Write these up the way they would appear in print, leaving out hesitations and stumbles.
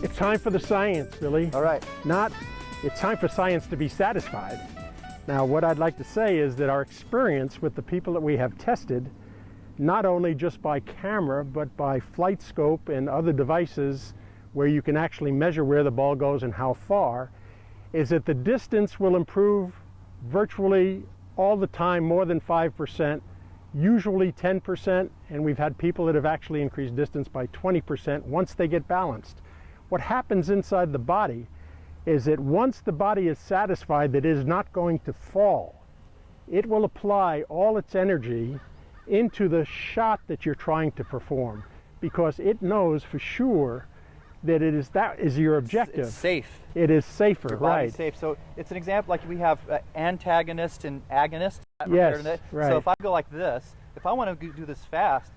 It's time for the science, Billy. All right. It's time for science to be satisfied. Now, what I'd like to say is that our experience with the people that we have tested, not only just by camera, but by flight scope and other devices where you can actually measure where the ball goes and how far, is that the distance will improve virtually all the time more than 5%, usually 10%, and we've had people that have actually increased distance by 20% once they get balanced. What happens inside the body is that once the body is satisfied that it is not going to fall, it will apply all its energy into the shot that you're trying to perform, because it knows for sure that that is your objective. It's safe. It is safer, your right? Body's safe. So it's an example, like we have antagonist and agonist. Yes, right. So if I go like this, if I want to do this fast,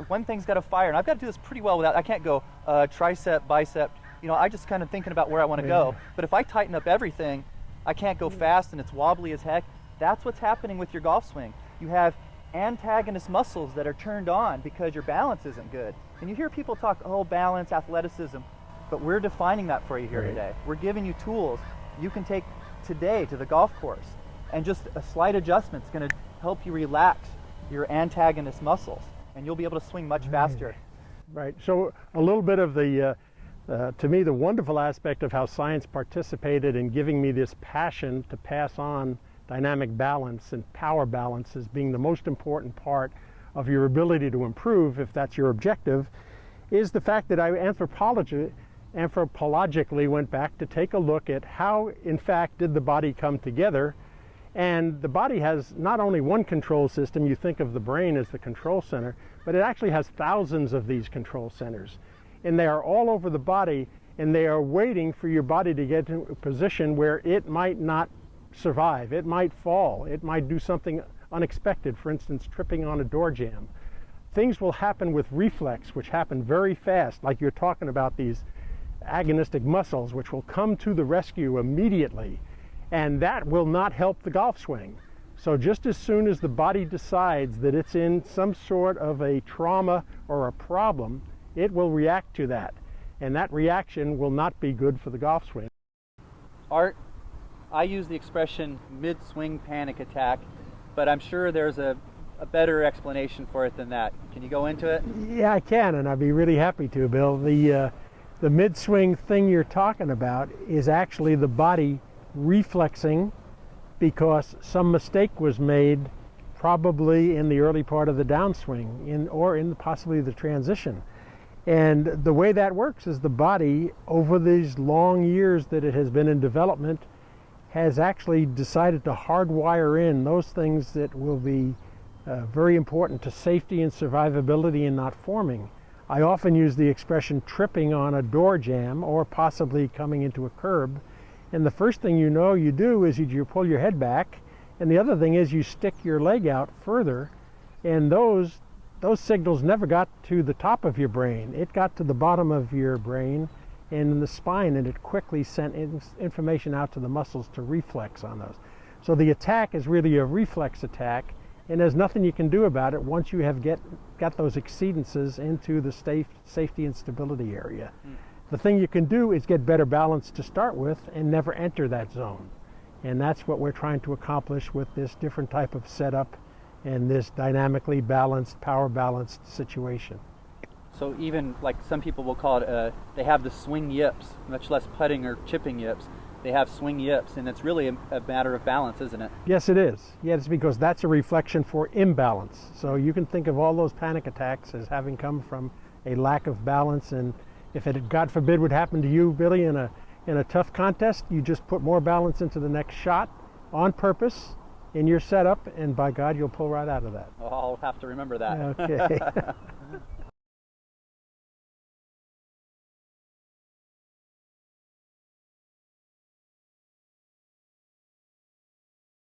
one thing's got to fire, and I've got to do this pretty well without. I can't go tricep, bicep. You know, I just kind of thinking about where I want to go. But if I tighten up everything, I can't go fast, and it's wobbly as heck. That's what's happening with your golf swing. You have antagonist muscles that are turned on because your balance isn't good. And you hear people talk, oh, balance, athleticism, but we're defining that for you here today. We're giving you tools you can take today to the golf course, and just a slight adjustment is going to help you relax your antagonist muscles, and you'll be able to swing much faster. Right. So a little bit of the, to me, the wonderful aspect of how science participated in giving me this passion to pass on dynamic balance and power balance as being the most important part of your ability to improve, if that's your objective, is the fact that I anthropologically went back to take a look at how, in fact, did the body come together. And the body has not only one control system, you think of the brain as the control center, but it actually has thousands of these control centers. And they are all over the body, and they are waiting for your body to get to a position where it might not survive. It might fall. It might do something unexpected, for instance, tripping on a door jamb. Things will happen with reflex, which happen very fast, like you're talking about these agonistic muscles, which will come to the rescue immediately. And that will not help the golf swing. So just as soon as the body decides that it's in some sort of a trauma or a problem, it will react to that. And that reaction will not be good for the golf swing. Art, I use the expression mid-swing panic attack, but I'm sure there's a better explanation for it than that. Can you go into it? Yeah, I can, and I'd be really happy to, Bill. The mid-swing thing you're talking about is actually the body reflexing because some mistake was made probably in the early part of the downswing or in possibly the transition. And the way that works is the body, over these long years that it has been in development, has actually decided to hardwire in those things that will be very important to safety and survivability and not forming. I often use the expression tripping on a door jamb or possibly coming into a curb. And the first thing you do is you pull your head back, and the other thing is you stick your leg out further, and those signals never got to the top of your brain. It got to the bottom of your brain and in the spine, and it quickly sent information out to the muscles to reflex on those. So the attack is really a reflex attack, and there's nothing you can do about it once you have got those exceedances into the safety and stability area. The thing you can do is get better balance to start with and never enter that zone. And that's what we're trying to accomplish with this different type of setup and this dynamically balanced, power balanced situation. So even like some people will call it, they have the swing yips, much less putting or chipping yips. They have swing yips, and it's really a matter of balance, isn't it? Yes, it is. Yeah, it's because that's a reflection for imbalance. So you can think of all those panic attacks as having come from a lack of balance, and if it, God forbid, would happen to you, Billy, in a tough contest, you just put more balance into the next shot on purpose in your setup, and by God, you'll pull right out of that. I'll have to remember that. Okay.